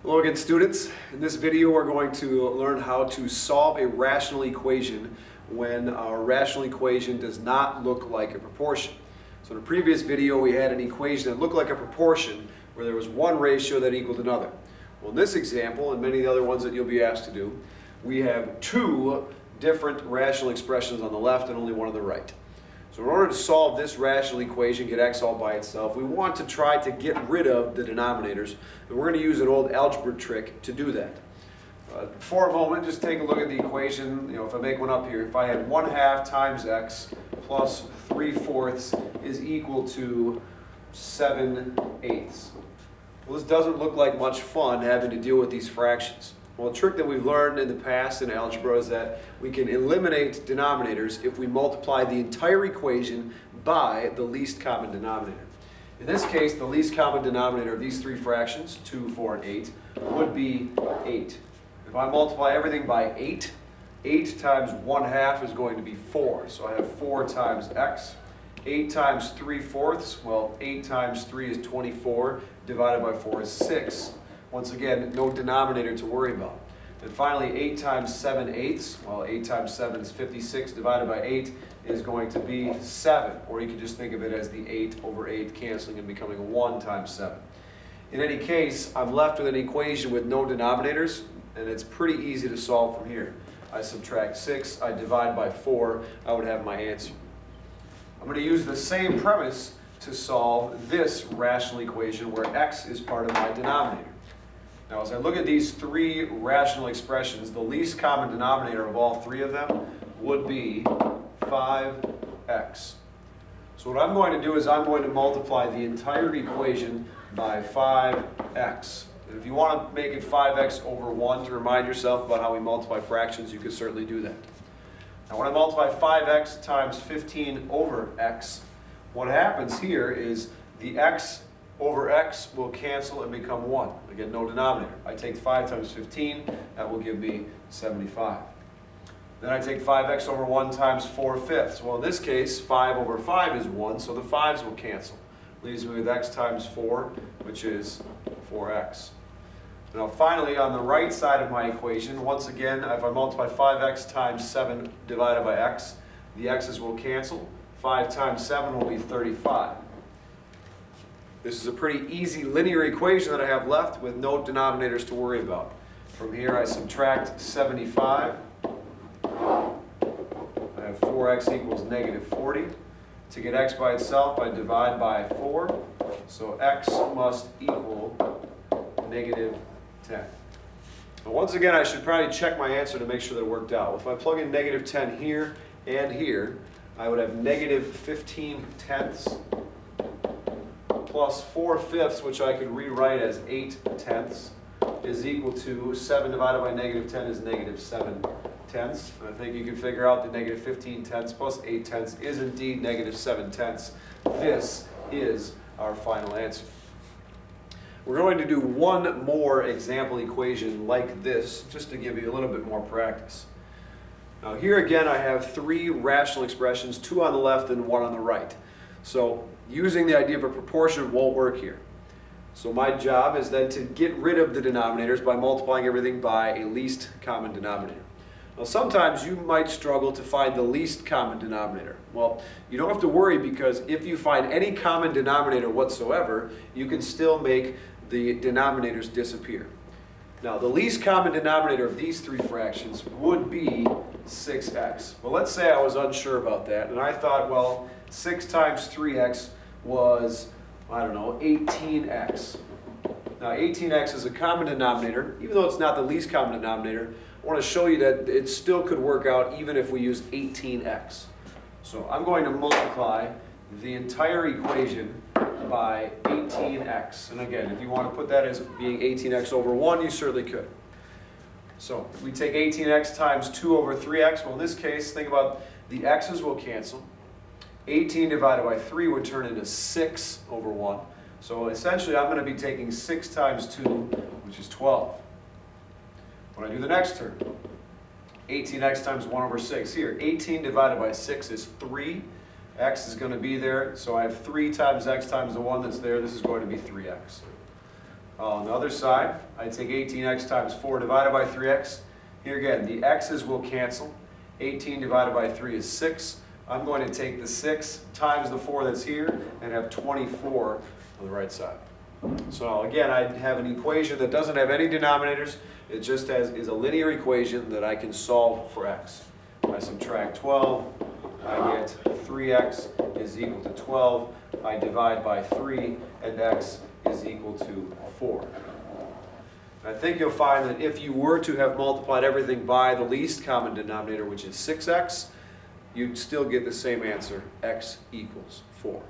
Hello again, students. In this video we're going to learn how to solve a rational equation when our rational equation does not look like a proportion. So in the previous video we had an equation that looked like a proportion where there was one ratio that equaled another. Well, in this example and many of the other ones that you'll be asked to do, we have two different rational expressions on the left and only one on the right. So in order to solve this rational equation, get x all by itself, we want to try to get rid of the denominators, and we're going to use an old algebra trick to do that. For a moment, just take a look at the equation. If I make one up here, if I had 1/2 times x plus 3/4 is equal to 7/8. Well, this doesn't look like much fun having to deal with these fractions. Well, a trick that we've learned in the past in algebra is that we can eliminate denominators if we multiply the entire equation by the least common denominator. In this case, the least common denominator of these three fractions, 2, 4, and 8, would be 8. If I multiply everything by 8, 8 times 1/2 is going to be 4. So I have 4 times x. 8 times 3/4, well, 8 times 3 is 24, divided by 4 is 6. Once again, no denominator to worry about. And finally, 8 times 7/8, well, 8 times 7 is 56, divided by 8 is going to be 7. Or you can just think of it as the 8 over 8 canceling and becoming 1 times 7. In any case, I'm left with an equation with no denominators, and it's pretty easy to solve from here. I subtract 6, I divide by 4, I would have my answer. I'm going to use the same premise to solve this rational equation where x is part of my denominator. Now, as I look at these three rational expressions, the least common denominator of all three of them would be 5x. So what I'm going to do is I'm going to multiply the entire equation by 5x. And if you want to make it 5x over 1 to remind yourself about how we multiply fractions, you could certainly do that. Now, when I multiply 5x times 15 over x, what happens here is the x over x will cancel and become 1. Again, no denominator. I take 5 times 15, that will give me 75. Then I take 5x over 1 times 4/5. Well, in this case, 5 over 5 is 1, so the 5's will cancel. Leaves me with x times 4, which is 4x. Now finally, on the right side of my equation, once again, if I multiply 5x times 7 divided by x, the x's will cancel. 5 times 7 will be 35. This is a pretty easy linear equation that I have left with no denominators to worry about. From here I subtract 75. I have 4x equals negative 40. To get x by itself, I divide by 4. So x must equal negative 10. Now once again, I should probably check my answer to make sure that it worked out. If I plug in negative 10 here and here, I would have negative 15/10 plus 4/5, which I could rewrite as 8/10, is equal to 7 divided by negative 10 is negative 7/10. And I think you can figure out that negative 15/10 plus 8/10 is indeed negative 7/10. This is our final answer. We're going to do one more example equation like this, just to give you a little bit more practice. Now here again I have three rational expressions, 2 on the left and 1 on the right. So using the idea of a proportion won't work here. So my job is then to get rid of the denominators by multiplying everything by a least common denominator. Now sometimes you might struggle to find the least common denominator. Well, you don't have to worry, because if you find any common denominator whatsoever, you can still make the denominators disappear. Now the least common denominator of these three fractions would be 6x. Well, let's say I was unsure about that and I thought, well, 6 times 3x was, 18x. Now 18x is a common denominator. Even though it's not the least common denominator, I want to show you that it still could work out even if we use 18x. So I'm going to multiply the entire equation by 18x. And again, if you want to put that as being 18x over 1, you certainly could. So we take 18x times 2 over 3x. Well, in this case, think about the x's will cancel. 18 divided by 3 would turn into 6 over 1. So essentially, I'm going to be taking 6 times 2, which is 12. When I do the next term, 18x times 1 over 6. Here, 18 divided by 6 is 3. X is going to be there, so I have 3 times x times the 1 that's there. This is going to be 3x. On the other side, I take 18x times 4 divided by 3x. Here again, the x's will cancel. 18 divided by 3 is 6. I'm going to take the 6 times the 4 that's here and have 24 on the right side. So again, I have an equation that doesn't have any denominators. It just is a linear equation that I can solve for x. I subtract 12, I get 3x is equal to 12. I divide by 3, and x is equal to 4. I think you'll find that if you were to have multiplied everything by the least common denominator, which is 6x, you'd still get the same answer, x equals 4.